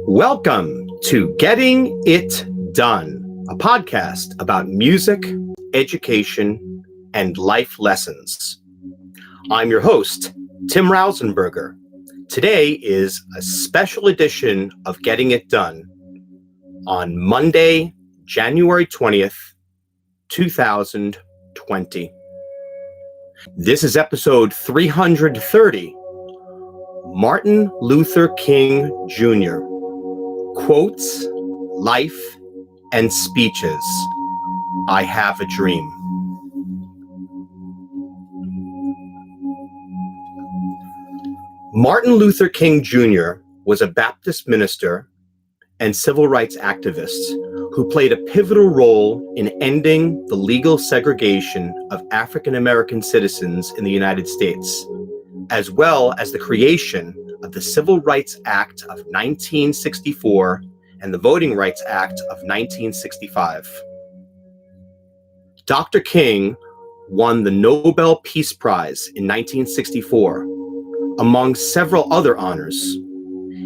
Welcome to Getting It Done, a podcast about music, education, and life lessons. I'm your host, Tim Rausenberger. Today is a special edition of Getting It Done on Monday, January 20th, 2020. This is episode 330, Martin Luther King Jr. Quotes, Life, and Speeches. I Have a Dream. Martin Luther King Jr. was a Baptist minister and civil rights activist who played a pivotal role in ending the legal segregation of African American citizens in the United States, as well as the creation of the Civil Rights Act of 1964 and the Voting Rights Act of 1965. Dr. King won the Nobel Peace Prize in 1964, among several other honors.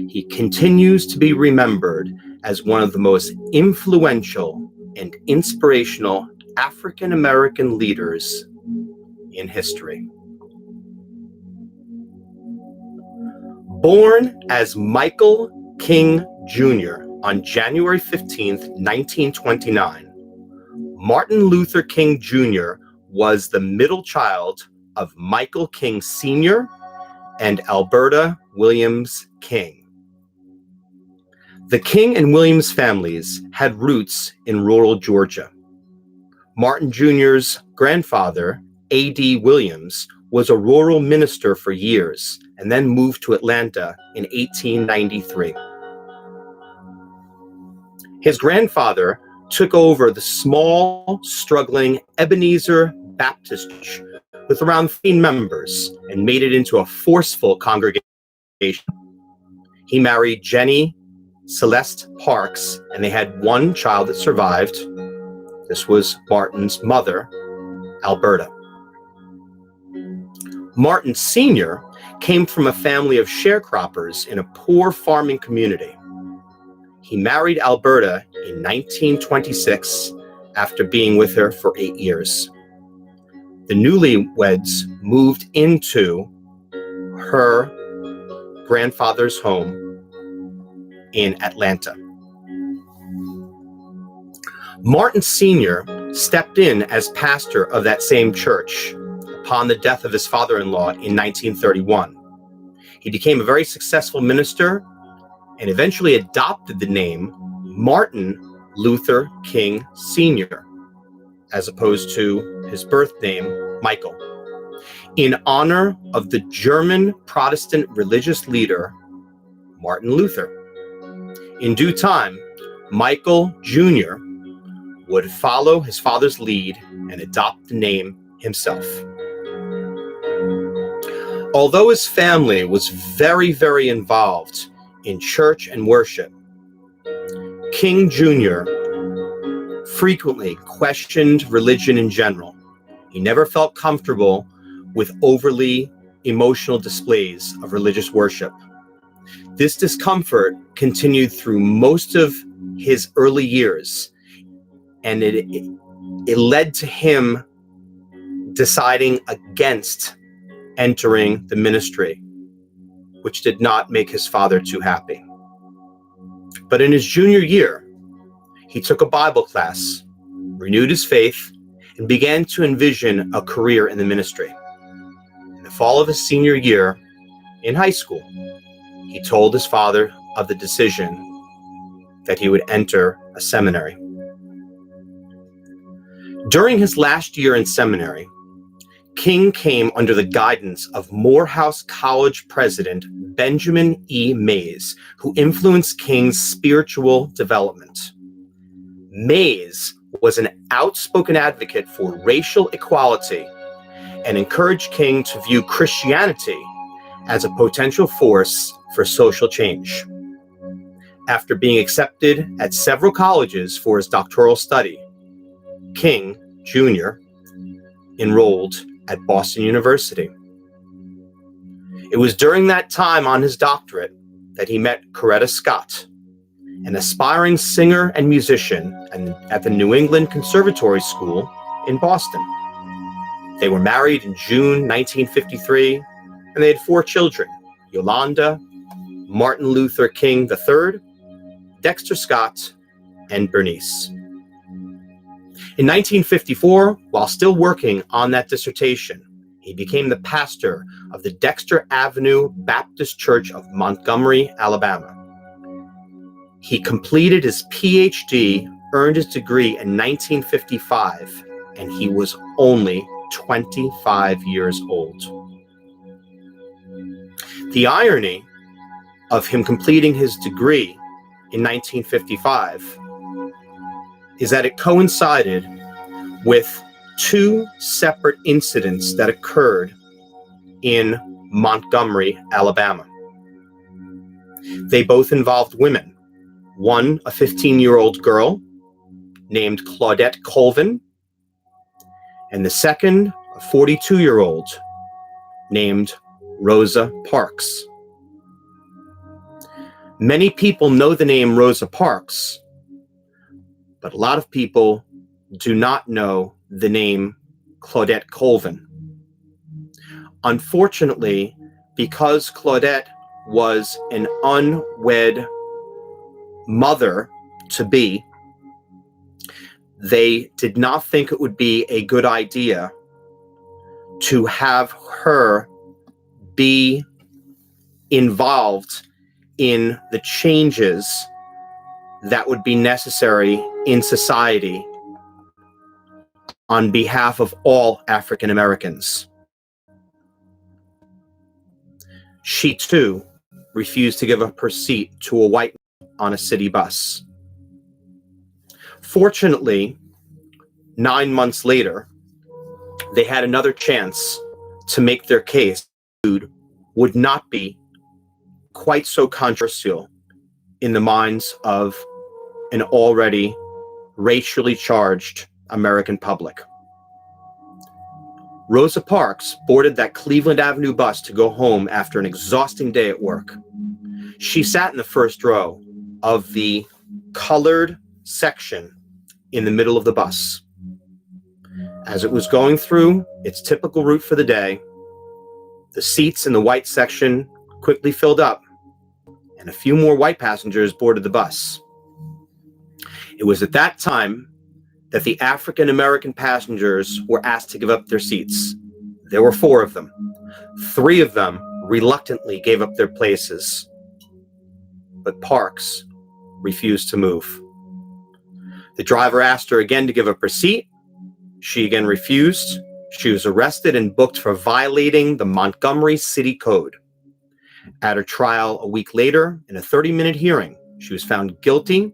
He continues to be remembered as one of the most influential and inspirational African American leaders in history. Born as Michael King Jr. on January 15th, 1929, Martin Luther King Jr. was the middle child of Michael King Sr. and Alberta Williams King. The King and Williams families had roots in rural Georgia. Martin Jr.'s grandfather, A.D. Williams, was a rural minister for years and then moved to Atlanta in 1893. His grandfather took over the small, struggling Ebenezer Baptist Church with around 15 members and made it into a forceful congregation. He married Jenny Celeste Parks, and they had one child that survived. This was Martin's mother, Alberta. Martin Sr. came from a family of sharecroppers in a poor farming community. He married Alberta in 1926 after being with her for 8 years. The newlyweds moved into her grandfather's home in Atlanta. Martin Sr. stepped in as pastor of that same church upon the death of his father-in-law in 1931. He became a very successful minister and eventually adopted the name Martin Luther King Sr. as opposed to his birth name, Michael, in honor of the German Protestant religious leader, Martin Luther. In due time, Michael Jr. would follow his father's lead and adopt the name himself. Although his family was very, very involved in church and worship, King Jr. frequently questioned religion in general. He never felt comfortable with overly emotional displays of religious worship. This discomfort continued through most of his early years, and it led to him deciding against entering the ministry, which did not make his father too happy. But in his junior year, he took a Bible class, renewed his faith, and began to envision a career in the ministry. In the fall of his senior year in high school, he told his father of the decision that he would enter a seminary. During his last year in seminary, King came under the guidance of Morehouse College president Benjamin E. Mays, who influenced King's spiritual development. Mays was an outspoken advocate for racial equality and encouraged King to view Christianity as a potential force for social change. After being accepted at several colleges for his doctoral study, King Jr. enrolled at Boston University. It was during that time on his doctorate that he met Coretta Scott, an aspiring singer and musician at the New England Conservatory School in Boston. They were married in June 1953, and they had 4 children: Yolanda, Martin Luther King III, Dexter Scott, and Bernice. In 1954, while still working on that dissertation, he became the pastor of the Dexter Avenue Baptist Church of Montgomery, Alabama. He completed his PhD, earned his degree in 1955, and he was only 25 years old. The irony of him completing his degree in 1955 is that it coincided with 2 separate incidents that occurred in Montgomery, Alabama. They both involved women. One, a 15-year-old girl named Claudette Colvin, and the second, a 42-year-old named Rosa Parks. Many people know the name Rosa Parks, but a lot of people do not know the name Claudette Colvin. Unfortunately, because Claudette was an unwed mother-to-be, they did not think it would be a good idea to have her be involved in the changes that would be necessary in society on behalf of all African Americans. She too refused to give up her seat to a white man on a city bus. Fortunately, 9 months later, they had another chance to make their case. Food would not be quite so controversial in the minds of an already racially charged American public. Rosa Parks boarded that Cleveland Avenue bus to go home after an exhausting day at work. She sat in the first row of the colored section in the middle of the bus. As it was going through its typical route for the day, the seats in the white section quickly filled up, and a few more white passengers boarded the bus. It was at that time that the African American passengers were asked to give up their seats. There were 4 of them. 3 of them reluctantly gave up their places, but Parks refused to move. The driver asked her again to give up her seat. She again refused. She was arrested and booked for violating the Montgomery City Code. At her trial a week later, in a 30-minute hearing, she was found guilty,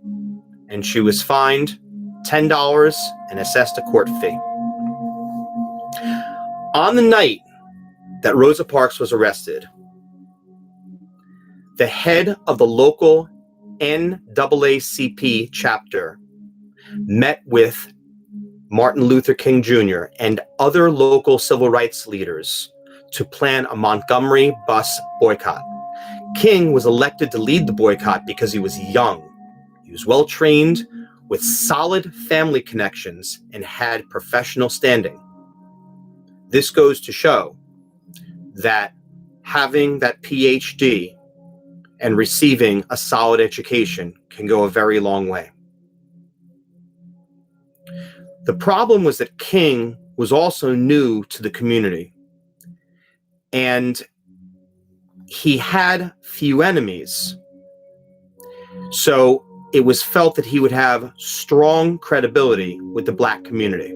and she was fined $10 and assessed a court fee. On the night that Rosa Parks was arrested, the head of the local NAACP chapter met with Martin Luther King Jr. and other local civil rights leaders to plan a Montgomery bus boycott. King was elected to lead the boycott because he was young. He was well trained, with solid family connections, and had professional standing. This goes to show that having that PhD and receiving a solid education can go a very long way. The problem was that King was also new to the community, and he had few enemies. So it was felt that he would have strong credibility with the Black community.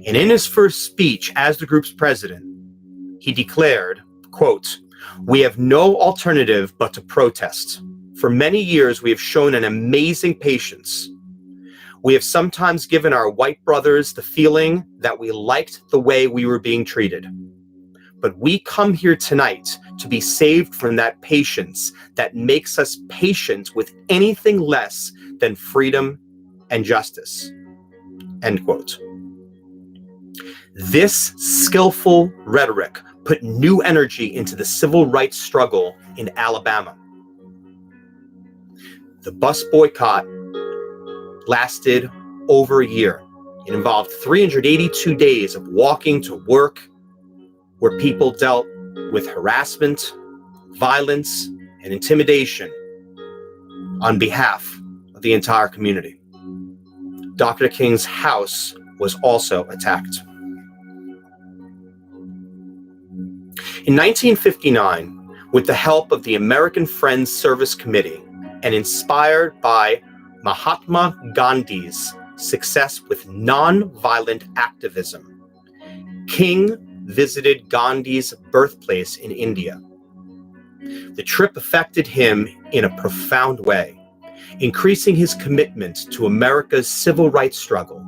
And in his first speech as the group's president, he declared, quote, "We have no alternative but to protest. For many years, we have shown an amazing patience. We have sometimes given our white brothers the feeling that we liked the way we were being treated. But we come here tonight to be saved from that patience that makes us patient with anything less than freedom and justice." End quote. This skillful rhetoric put new energy into the civil rights struggle in Alabama. The bus boycott lasted over a year. It involved 382 days of walking to work, where people dealt with harassment, violence, and intimidation on behalf of the entire community. Dr. King's house was also attacked. In 1959, with the help of the American Friends Service Committee and inspired by Mahatma Gandhi's success with non-violent activism, King visited Gandhi's birthplace in India. The trip affected him in a profound way, increasing his commitment to America's civil rights struggle,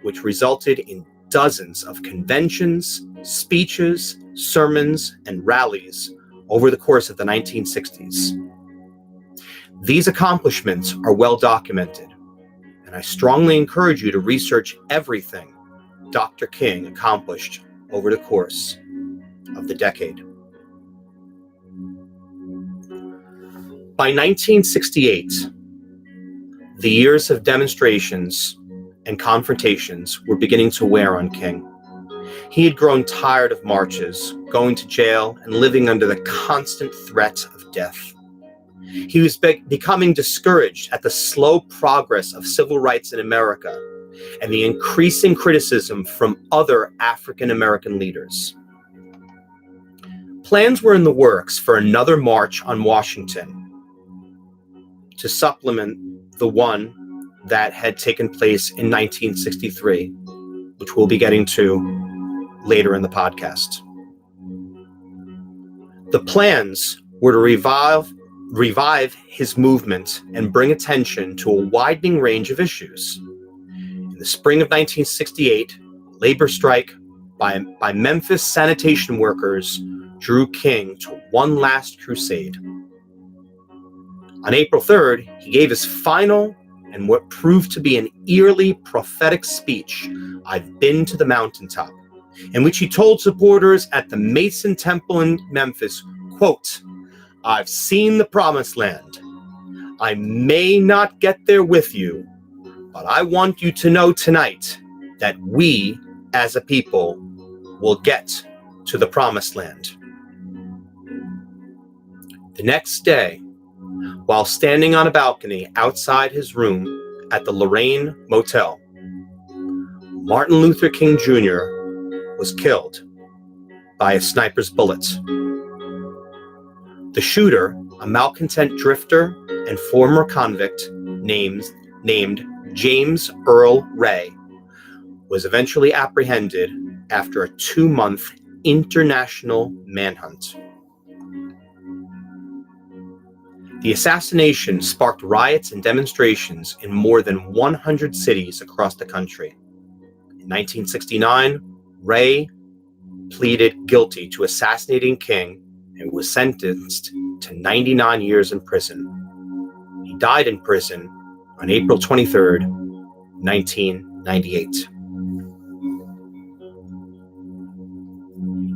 which resulted in dozens of conventions, speeches, sermons, and rallies over the course of the 1960s. These accomplishments are well documented, and I strongly encourage you to research everything Dr. King accomplished over the course of the decade. By 1968, the years of demonstrations and confrontations were beginning to wear on King. He had grown tired of marches, going to jail, and living under the constant threat of death. He was becoming discouraged at the slow progress of civil rights in America and the increasing criticism from other African American leaders. Plans were in the works for another march on Washington to supplement the one that had taken place in 1963, which we'll be getting to later in the podcast. The plans were to revive his movement and bring attention to a widening range of issues. In the spring of 1968, a labor strike by Memphis sanitation workers drew King to one last crusade. On April 3rd, he gave his final and what proved to be an eerily prophetic speech, "I've been to the mountaintop," in which he told supporters at the Mason Temple in Memphis, quote, "I've seen the promised land. I may not get there with you, but I want you to know tonight that we, as a people, will get to the promised land." The next day, while standing on a balcony outside his room at the Lorraine Motel, Martin Luther King Jr. was killed by a sniper's bullets. The shooter, a malcontent drifter and former convict named James Earl Ray, was eventually apprehended after a 2-month international manhunt. The assassination sparked riots and demonstrations in more than 100 cities across the country. In 1969, Ray pleaded guilty to assassinating King and was sentenced to 99 years in prison. He died in prison on April 23rd, 1998.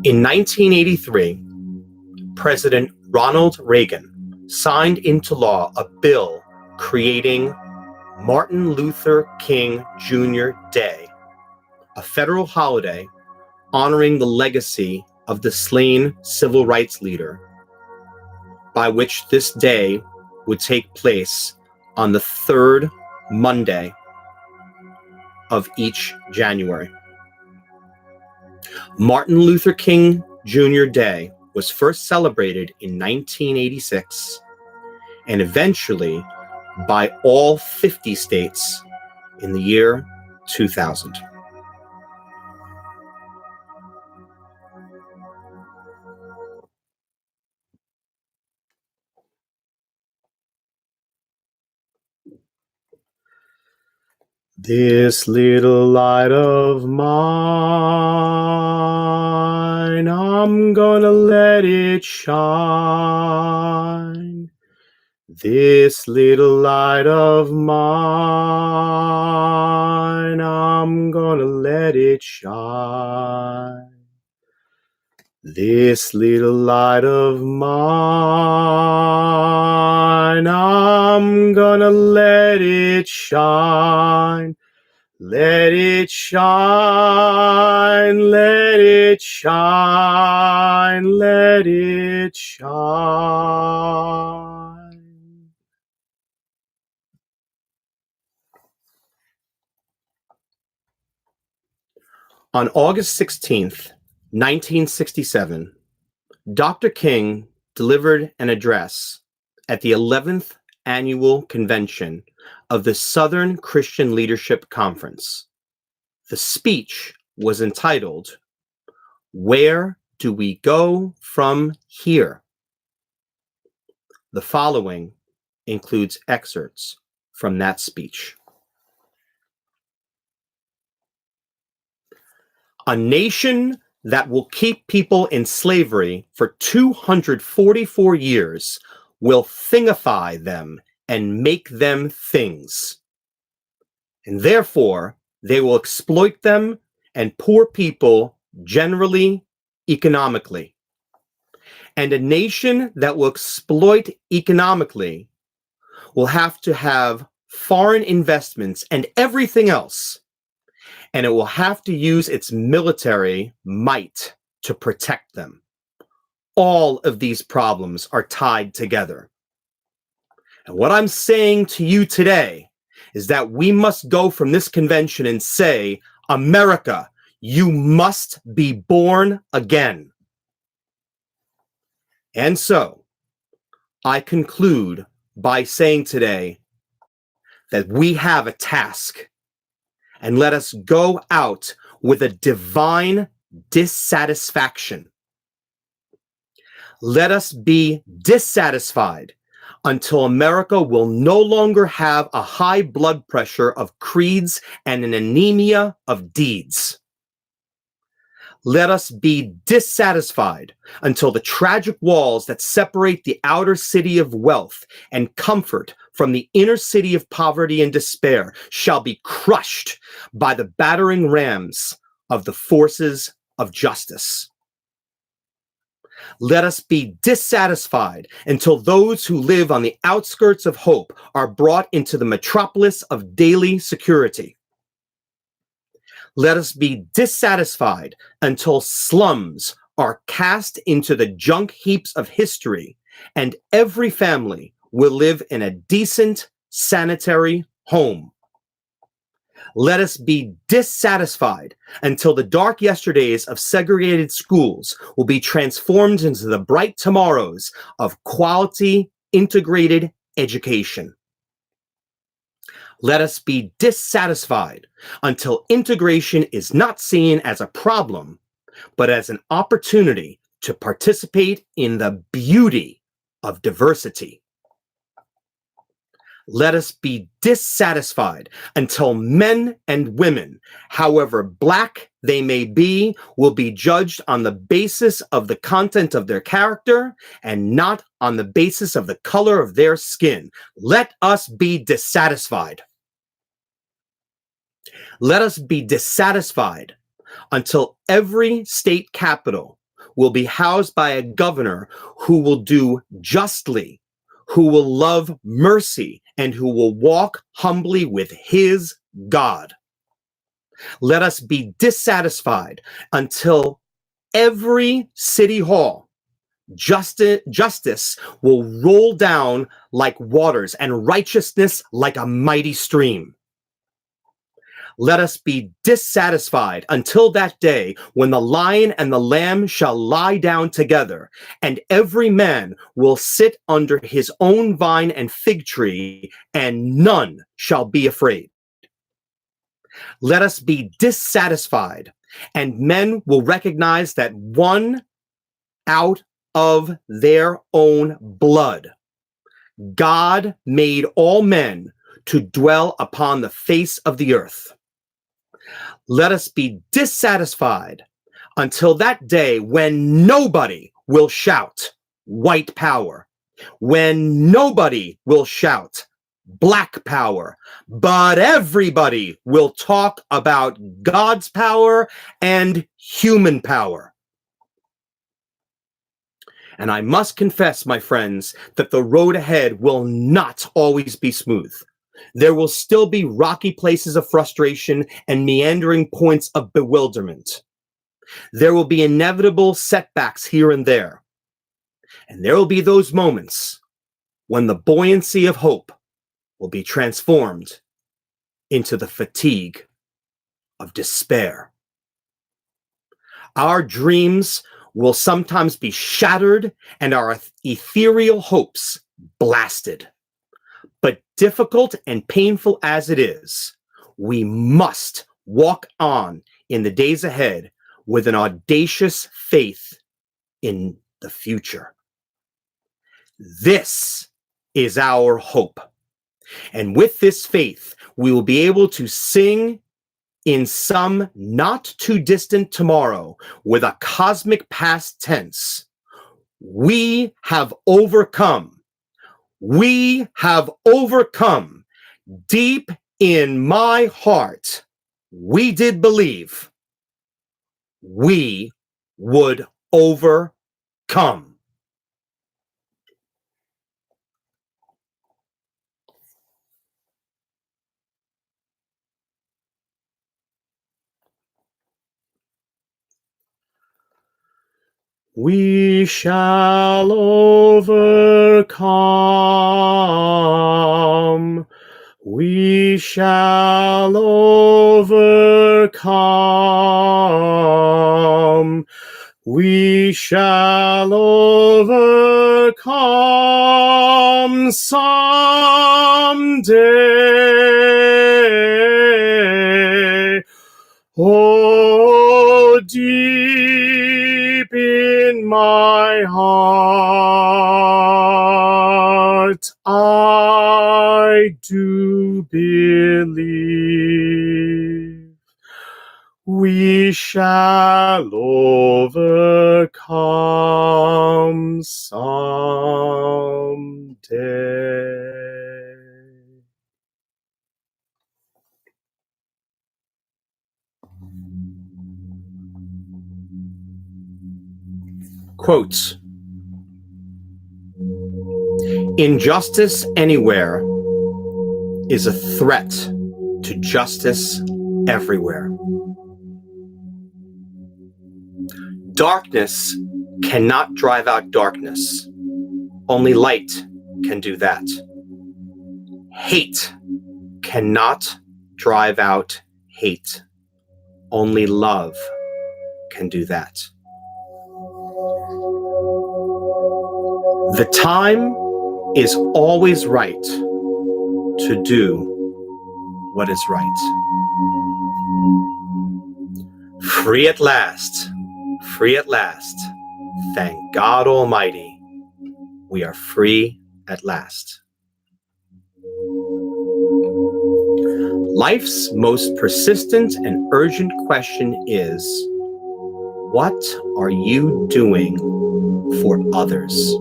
In 1983, President Ronald Reagan signed into law a bill creating Martin Luther King Jr. Day, a federal holiday honoring the legacy of the slain civil rights leader, by which this day would take place on the third Monday of each January. Martin Luther King Jr. Day was first celebrated in 1986 and eventually by all 50 states in the year 2000. This little light of mine, I'm gonna let it shine. This little light of mine, I'm gonna let it shine. This little light of mine, shine, I'm gonna let it shine. Let it shine, let it shine, let it shine. On August 16th, 1967, Dr. King delivered an address at the 11th Annual Convention of the Southern Christian Leadership Conference. The speech was entitled, "Where Do We Go From Here?" The following includes excerpts from that speech. A nation that will keep people in slavery for 244 years will thingify them and make them things. And therefore, they will exploit them and poor people generally, economically. And a nation that will exploit economically will have to have foreign investments and everything else. And it will have to use its military might to protect them. All of these problems are tied together. And what I'm saying to you today is that we must go from this convention and say, America, you must be born again. And so, I conclude by saying today that we have a task, and let us go out with a divine dissatisfaction. Let us be dissatisfied until America will no longer have a high blood pressure of creeds and an anemia of deeds. Let us be dissatisfied until the tragic walls that separate the outer city of wealth and comfort from the inner city of poverty and despair shall be crushed by the battering rams of the forces of justice. Let us be dissatisfied until those who live on the outskirts of hope are brought into the metropolis of daily security. Let us be dissatisfied until slums are cast into the junk heaps of history and every family will live in a decent, sanitary home. Let us be dissatisfied until the dark yesterdays of segregated schools will be transformed into the bright tomorrows of quality, integrated education. Let us be dissatisfied until integration is not seen as a problem, but as an opportunity to participate in the beauty of diversity. Let us be dissatisfied until men and women, however black they may be, will be judged on the basis of the content of their character and not on the basis of the color of their skin. Let us be dissatisfied. Let us be dissatisfied until every state capital will be housed by a governor who will do justly, who will love mercy, and who will walk humbly with his God. Let us be dissatisfied until every city hall justice will roll down like waters and righteousness like a mighty stream. Let us be dissatisfied until that day when the lion and the lamb shall lie down together, and every man will sit under his own vine and fig tree, and none shall be afraid. Let us be dissatisfied, and men will recognize that one out of their own blood, God made all men to dwell upon the face of the earth. Let us be dissatisfied until that day when nobody will shout white power, when nobody will shout black power, but everybody will talk about God's power and human power. And I must confess, my friends, that the road ahead will not always be smooth. There will still be rocky places of frustration and meandering points of bewilderment. There will be inevitable setbacks here and there. And there will be those moments when the buoyancy of hope will be transformed into the fatigue of despair. Our dreams will sometimes be shattered and our ethereal hopes blasted. But difficult and painful as it is, we must walk on in the days ahead with an audacious faith in the future. This is our hope. And with this faith, we will be able to sing in some not too distant tomorrow with a cosmic past tense. We have overcome. We have overcome. Deep in my heart, we did believe we would overcome. We shall overcome. We shall overcome. We shall overcome someday. Oh, deep in my heart, I do believe we shall overcome someday. Quotes. Injustice anywhere is a threat to justice everywhere. Darkness cannot drive out darkness. Only light can do that. Hate cannot drive out hate. Only love can do that. The time is always right to do what is right. Free at last, free at last. Thank God Almighty, we are free at last. Life's most persistent and urgent question is, what are you doing for others?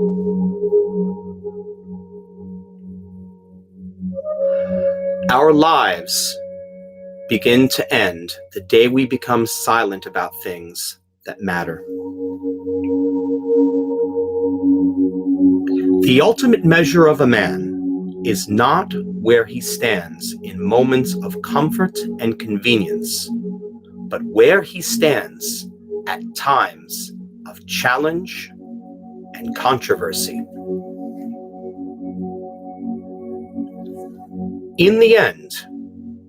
Our lives begin to end the day we become silent about things that matter. The ultimate measure of a man is not where he stands in moments of comfort and convenience, but where he stands at times of challenge and controversy. In the end,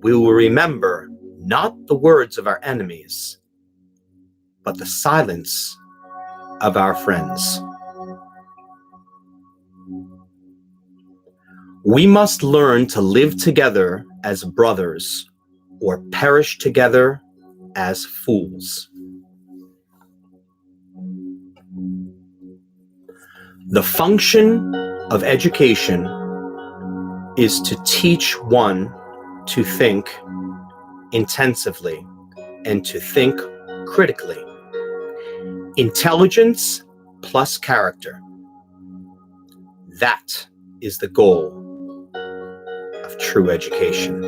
we will remember not the words of our enemies, but the silence of our friends. We must learn to live together as brothers or perish together as fools. The function of education is to teach one to think intensively and to think critically. Intelligence plus character. That is the goal of true education.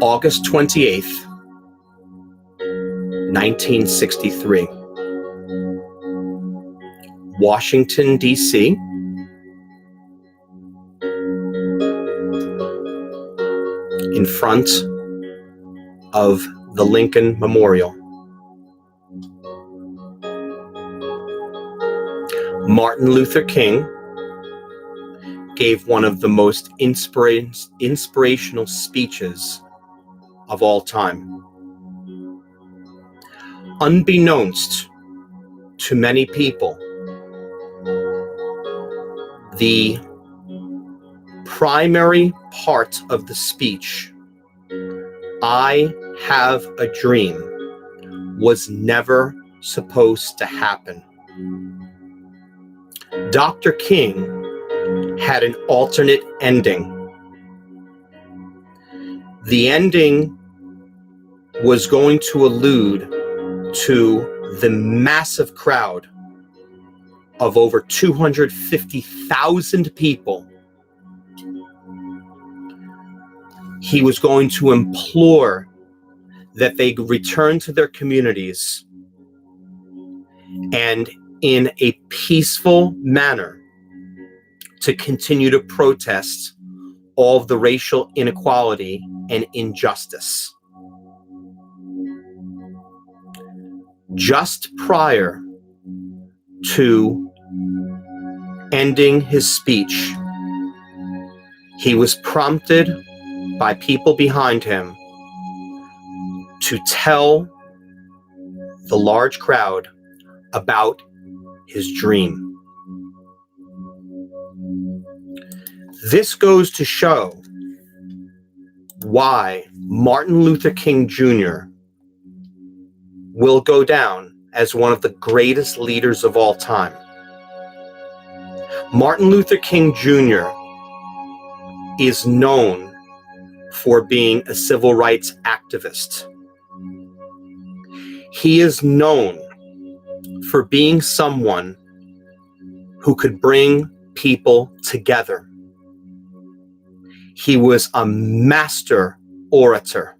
August 28th, 1963. Washington, D.C. in front of the Lincoln Memorial. Martin Luther King gave one of the most inspirational speeches of all time. Unbeknownst to many people, the primary part of the speech, "I have a dream," was never supposed to happen. Dr. King had an alternate ending. The ending was going to allude to the massive crowd of over 250,000 people. He was going to implore that they return to their communities and in a peaceful manner to continue to protest all of the racial inequality and injustice. Just prior to ending his speech, he was prompted by people behind him to tell the large crowd about his dream. This goes to show why Martin Luther King Jr. will go down as one of the greatest leaders of all time. Martin Luther King Jr. is known for being a civil rights activist. He is known for being someone who could bring people together. He was a master orator.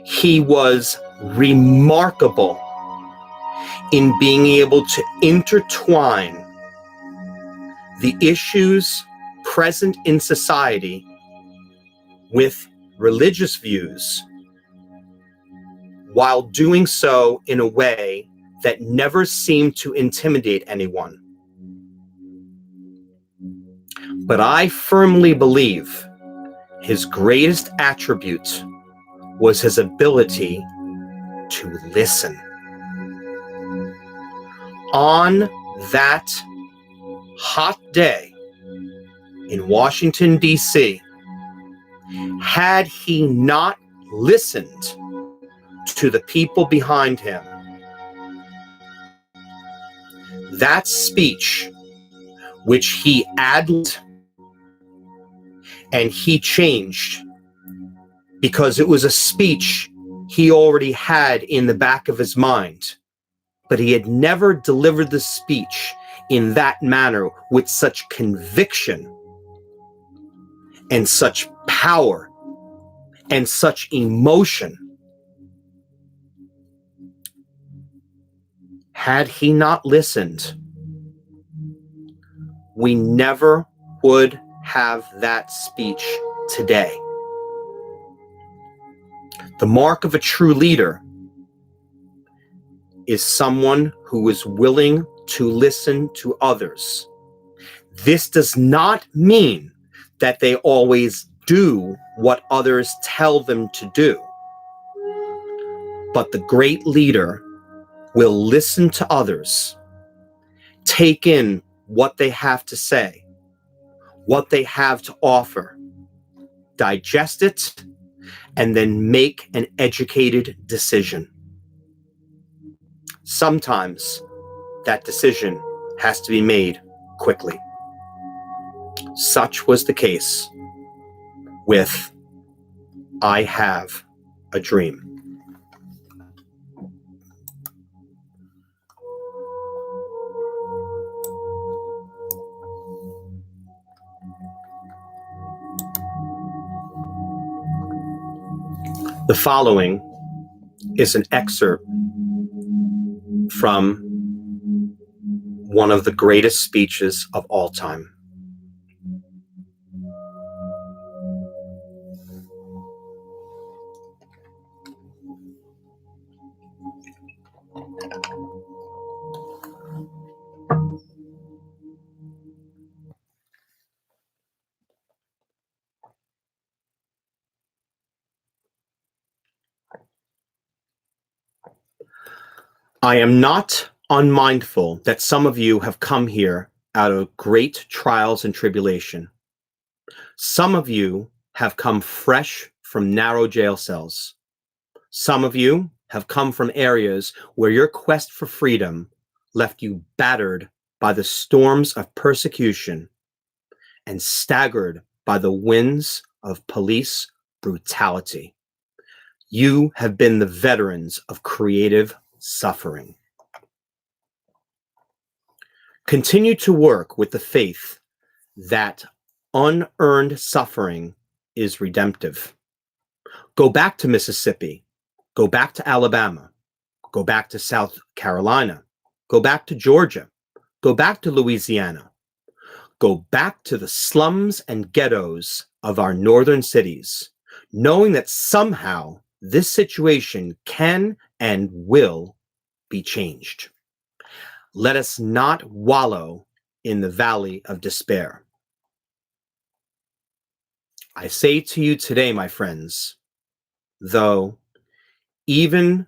He was remarkable in being able to intertwine the issues present in society with religious views, while doing so in a way that never seemed to intimidate anyone. But I firmly believe his greatest attribute was his ability to listen. On that hot day in Washington, D.C., had he not listened to the people behind him, that speech, which he ad-libbed and he changed because it was a speech he already had in the back of his mind, but he had never delivered the speech in that manner with such conviction and such power and such emotion. Had he not listened, we never would have that speech today. The mark of a true leader is someone who is willing to listen to others. This does not mean that they always do what others tell them to do. But the great leader will listen to others, take in what they have to say, what they have to offer, digest it, and then make an educated decision. Sometimes that decision has to be made quickly. Such was the case with "I Have a Dream." The following is an excerpt from one of the greatest speeches of all time. I am not unmindful that some of you have come here out of great trials and tribulation. Some of you have come fresh from narrow jail cells. Some of you have come from areas where your quest for freedom left you battered by the storms of persecution and staggered by the winds of police brutality. You have been the veterans of creative suffering. Continue to work with the faith that unearned suffering is redemptive. Go back to Mississippi. Go back to Alabama. Go back to South Carolina. Go back to Georgia. Go back to Louisiana. Go back to the slums and ghettos of our northern cities, knowing that somehow this situation can and will be changed. Let us not wallow in the valley of despair. I say to you today, my friends, even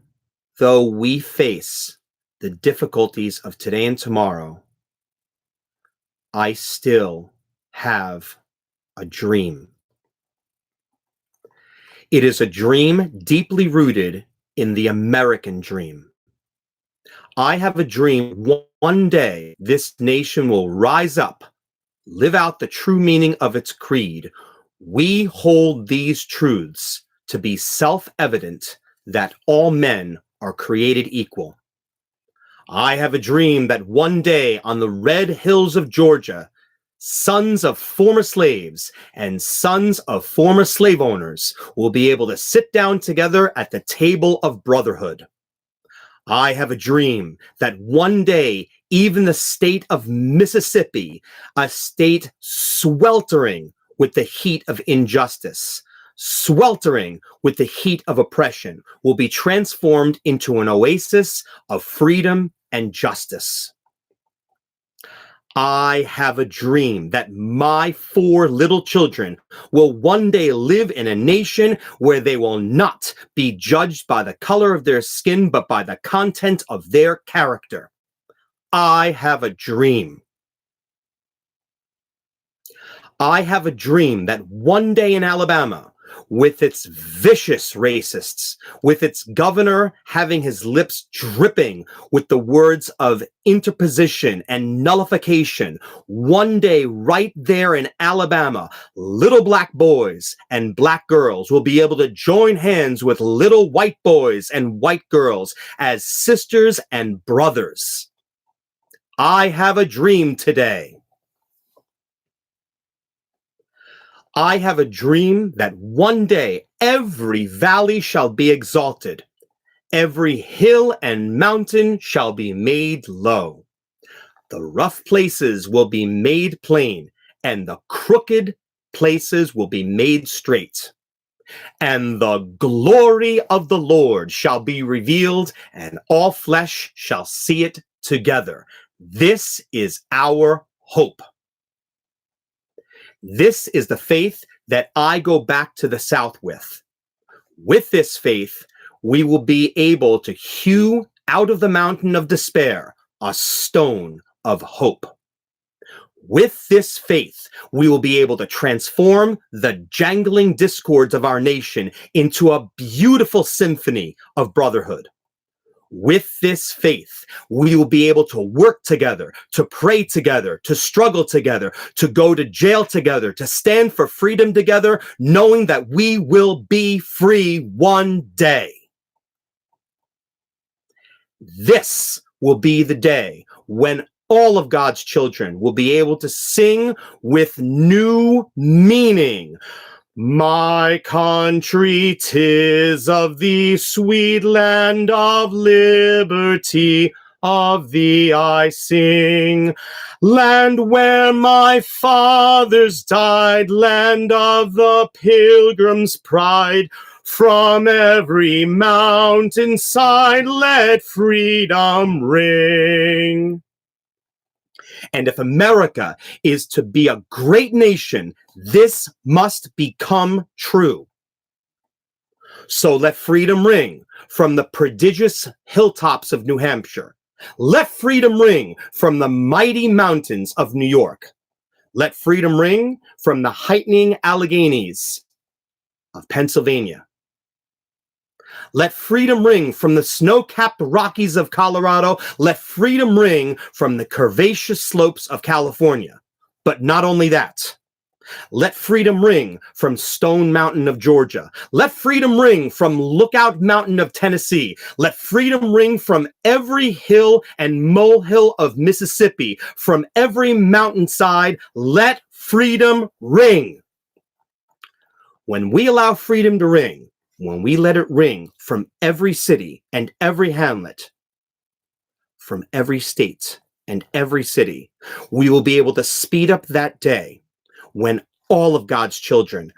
though we face the difficulties of today and tomorrow, I still have a dream. It is a dream deeply rooted in the American dream. I have a dream one day this nation will rise up, live out the true meaning of its creed. We hold these truths to be self-evident that all men are created equal. I have a dream that one day on the red hills of Georgia, sons of former slaves and sons of former slave owners will be able to sit down together at the table of brotherhood. I have a dream that one day, even the state of Mississippi, a state sweltering with the heat of injustice, sweltering with the heat of oppression, will be transformed into an oasis of freedom and justice. I have a dream that my 4 little children will one day live in a nation where they will not be judged by the color of their skin, but by the content of their character. I have a dream. I have a dream that one day in Alabama, with its vicious racists, with its governor having his lips dripping with the words of interposition and nullification, one day right there in Alabama, little black boys and black girls will be able to join hands with little white boys and white girls as sisters and brothers. I have a dream today. I have a dream that one day every valley shall be exalted, every hill and mountain shall be made low. The rough places will be made plain, and the crooked places will be made straight. And the glory of the Lord shall be revealed, and all flesh shall see it together. This is our hope. This is the faith that I go back to the South with. With this faith, we will be able to hew out of the mountain of despair a stone of hope. With this faith, we will be able to transform the jangling discords of our nation into a beautiful symphony of brotherhood. With this faith, we will be able to work together, to pray together, to struggle together, to go to jail together, to stand for freedom together, knowing that we will be free one day. This will be the day when all of God's children will be able to sing with new meaning. My country, 'tis of thee, sweet land of liberty, of thee I sing. Land where my fathers died, land of the pilgrim's pride. From every mountainside, let freedom ring. And if America is to be a great nation, this must become true. So let freedom ring from the prodigious hilltops of New Hampshire. Let freedom ring from the mighty mountains of New York. Let freedom ring from the heightening Alleghenies of Pennsylvania. Let freedom ring from the snow-capped Rockies of Colorado. Let freedom ring from the curvaceous slopes of California. But not only that. Let freedom ring from Stone Mountain of Georgia. Let freedom ring from Lookout Mountain of Tennessee. Let freedom ring from every hill and molehill of Mississippi. From every mountainside, let freedom ring. When we allow freedom to ring, when we let it ring from every city and every hamlet, from every state and every city, we will be able to speed up that day when all of God's children,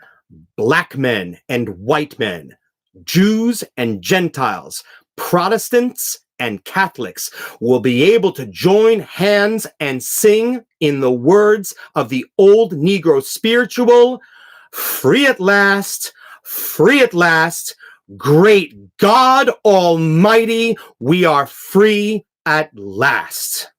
black men and white men, Jews and Gentiles, Protestants and Catholics, will be able to join hands and sing in the words of the old Negro spiritual, free at last, great God Almighty, we are free at last.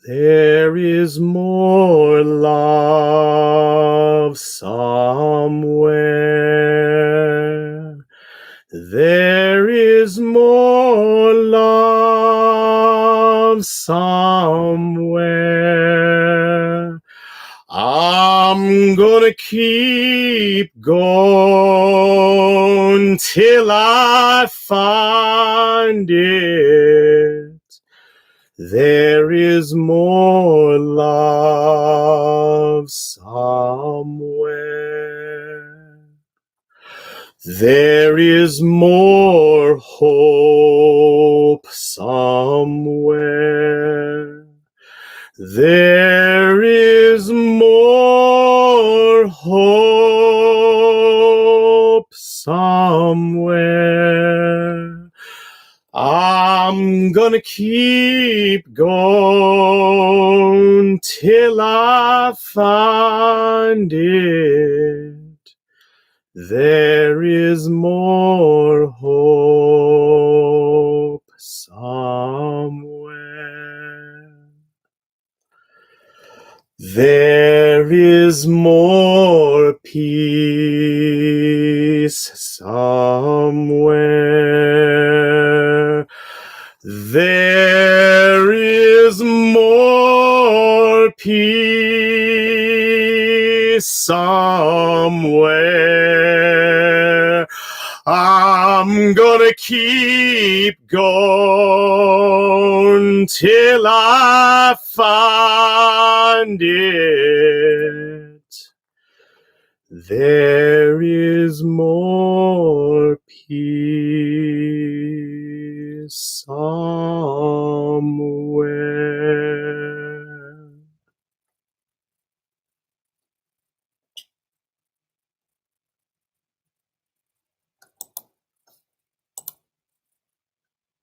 There is more love somewhere. There is more love somewhere. I'm gonna keep going till I find it. There is more love somewhere. There is more hope somewhere. There is more hope somewhere. I'm gonna keep going till I find it. There is more hope somewhere. There is more peace somewhere. There is more peace somewhere. I'm gonna keep going till I find it. There is more peace somewhere.